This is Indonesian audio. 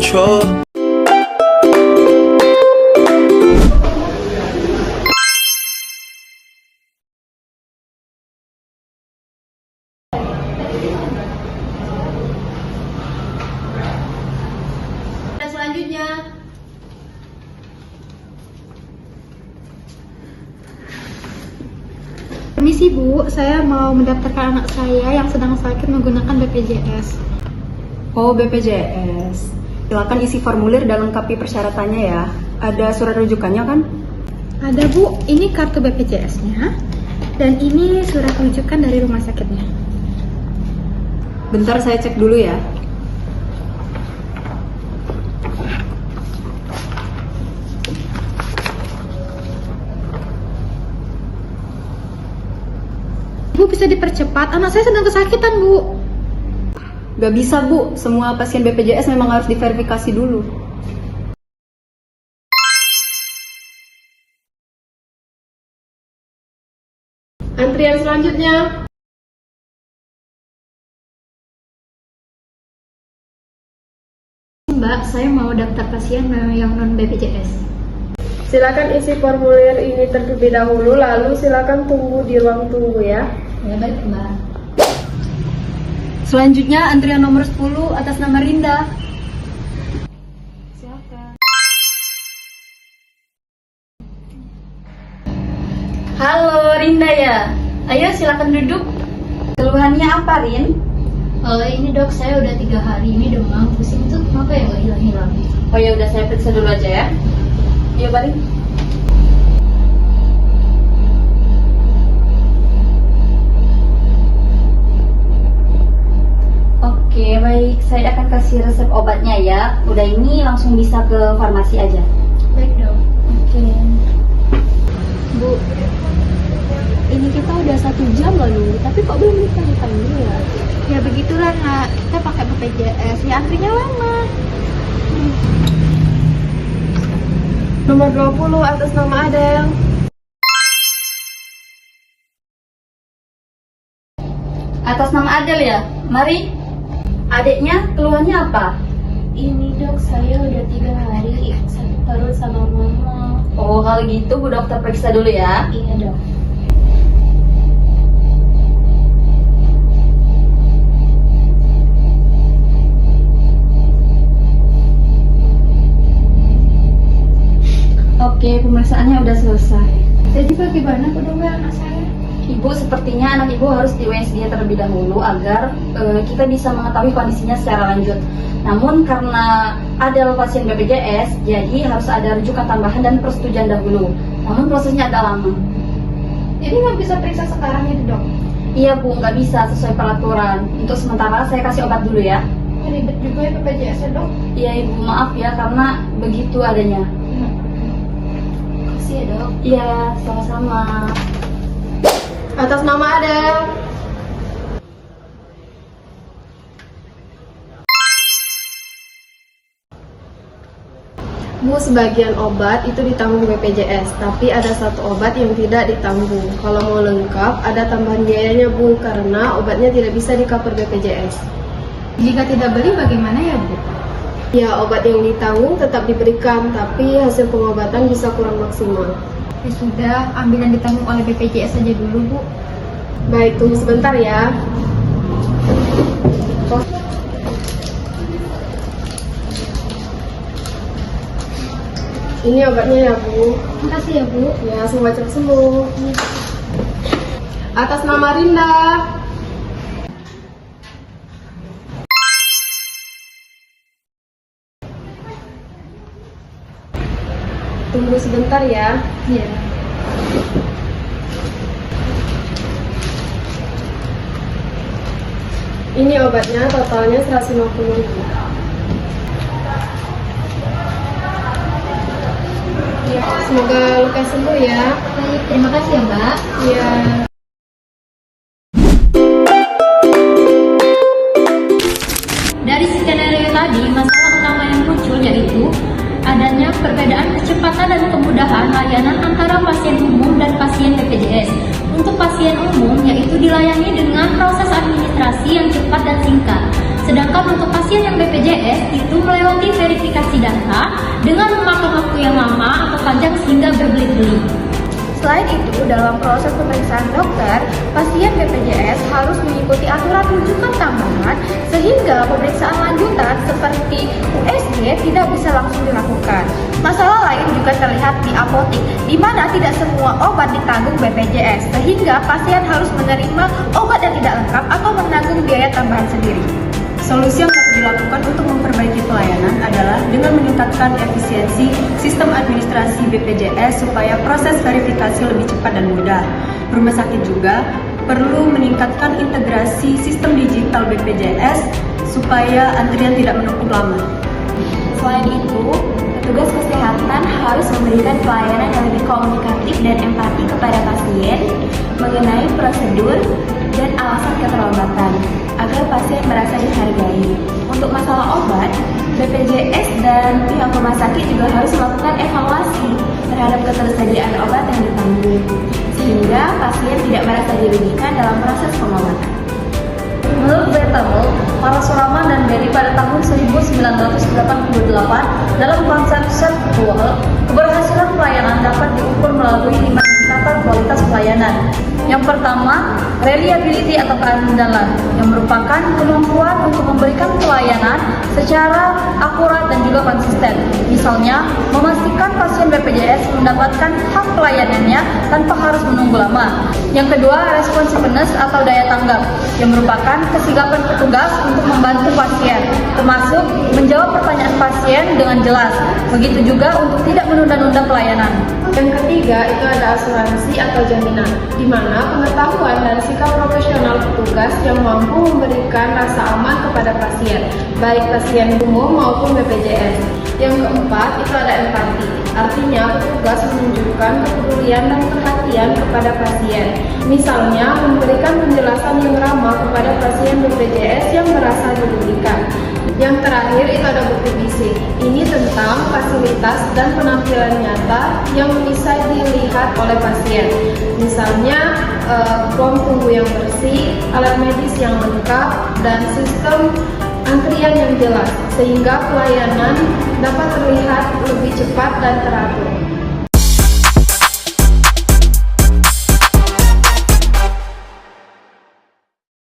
control. Selanjutnya, permisi Bu, saya mau mendaftarkan anak saya yang sedang sakit menggunakan BPJS. Oh, BPJS. Silakan isi formulir dan lengkapi persyaratannya ya. Ada surat rujukannya kan? Ada Bu, ini kartu BPJS-nya dan ini surat rujukan dari rumah sakitnya. Bentar saya cek dulu ya. Bu, bisa dipercepat, anak saya sedang kesakitan Bu. Gak bisa Bu, semua pasien BPJS memang harus diverifikasi dulu. antrian selanjutnya. Mbak, saya mau daftar pasien yang non BPJS. Silakan isi formulir ini terlebih dahulu, lalu silakan tunggu di ruang tunggu ya. Ya baik Mbak. Selanjutnya antrian nomor 10 atas nama Rinda. Silakan. Halo Rinda ya, ayo silakan duduk. Keluhannya apa Rin? Ini dok, saya udah 3 hari ini demam, pusing itu kenapa ya nggak hilang-hilang? Oh ya udah saya periksa dulu aja ya. Iya Barin. Oke baik, saya akan kasih resep obatnya ya. Udah ini langsung bisa ke farmasi aja. Baik dok. Oke. Bu, ini kita udah 1 jam loh nunggu, tapi kok belum dipanggil ya? Ya begitulah nak, kita pakai BPJS, ya antrinya lama. Nomor 20 atas nama Adel. Atas nama Adel ya, mari. Adiknya keluhannya apa? Ini dok, saya udah 3 hari sakit perut sama mama. Oh kalau gitu Bu Dokter periksa dulu ya. Iya dok. Oke, pemeriksaannya udah selesai. Jadi bagaimana kedua anak saya? Ibu sepertinya anak ibu harus di USG terlebih dahulu agar kita bisa mengetahui kondisinya secara lanjut. Namun karena ada pasien BPJS, jadi harus ada rujukan tambahan dan persetujuan dahulu. Namun prosesnya agak lama. Jadi nggak bisa periksa sekarang itu dok? Iya Bu, nggak bisa sesuai peraturan. Untuk sementara saya kasih obat dulu ya. Ribet juga ya BPJS ya dok? Iya Ibu, maaf ya karena begitu adanya. Makasih ya dok. Iya, sama-sama. Atas nama Adel. Bu, sebagian obat itu ditanggung BPJS, tapi ada satu obat yang tidak ditanggung. Kalau mau lengkap, ada tambahan biayanya Bu, karena obatnya tidak bisa di-cover BPJS. Jika tidak beli bagaimana ya bu? Ya, obat yang ditanggung tetap diberikan, tapi hasil pengobatan bisa kurang maksimal. Ya sudah, ambil yang ditanggung oleh BPJS saja dulu bu. Baik, tunggu sebentar ya. Ini obatnya ya Bu. Makasih ya bu. Ya, semoga cepat sembuh. Atas nama Rinda. Tunggu sebentar ya. Iya. Ini obatnya totalnya 150.000. Ya, semoga lekas sembuh ya. Baik, terima kasih ya mbak. Iya. Dari skenario tadi, masalah utama yang muncul yaitu adanya perbedaan kecepatan dan kemudahan layanan antara pasien umum dan pasien BPJS. Untuk pasien umum, yaitu dilayani dengan proses administrasi yang cepat dan singkat. Sedangkan untuk pasien yang BPJS itu melewati verifikasi data dengan memakan waktu yang lama atau panjang sehingga berbelit-belit. Selain itu, dalam proses pemeriksaan dokter, pasien BPJS harus mengikuti aturan rujukan tambahan sehingga pemeriksaan lanjutan seperti USG tidak bisa langsung dilakukan. Masalah lain juga terlihat di apotik, di mana tidak semua obat ditanggung BPJS, sehingga pasien harus menerima obat yang tidak lengkap atau menanggung biaya tambahan sendiri. Solusi yang dapat dilakukan untuk memperbaiki pelayanan adalah dengan meningkatkan efisiensi sistem administrasi BPJS supaya proses verifikasi lebih cepat dan mudah. Rumah sakit juga perlu meningkatkan integrasi sistem digital BPJS supaya antrian tidak menumpuk lama. Selain itu, petugas kesehatan harus memberikan pelayanan yang lebih komunikatif dan empati kepada pasien mengenai prosedur dan alasan keterlambatan agar pasien merasa dihargai. Untuk masalah obat, BPJS dan pihak rumah sakit juga harus melakukan evaluasi terhadap ketersediaan obat yang ditanggung, sehingga pasien tidak merasa dirugikan dalam proses pengobatan. Menurut Bertamel, Parasuraman dan Berry pada tahun 1988 dalam konsep Set-Goal, keberhasilan pelayanan dapat diukur melalui 5 indikator kualitas pelayanan. Yang pertama, reliability atau keandalan, yang merupakan kemampuan untuk memberikan pelayanan secara akurat dan juga konsisten. Misalnya, memastikan pasien BPJS mendapatkan hak pelayanannya tanpa harus menunggu lama. Yang kedua, responsiveness atau daya tanggap, yang merupakan kesigapan petugas untuk membantu pasien, termasuk menjawab pertanyaan pasien dengan jelas. Begitu juga untuk tidak menunda-nunda pelayanan. Yang ketiga itu ada asuransi atau jaminan, di mana pengetahuan dan sikap profesional petugas yang mampu memberikan rasa aman kepada pasien, baik pasien umum maupun BPJS. Yang keempat itu ada empati, artinya petugas menunjukkan kepedulian dan perhatian kepada pasien. Misalnya memberikan penjelasan yang ramah kepada pasien BPJS yang merasa dirugikan. Yang terakhir itu ada bukti fisik. Ini tentang fasilitas dan penampilan nyata yang bisa dilihat oleh pasien. Misalnya ruang tunggu yang bersih, alat medis yang lengkap, dan sistem antrian yang jelas, sehingga pelayanan dapat terlihat lebih cepat dan teratur.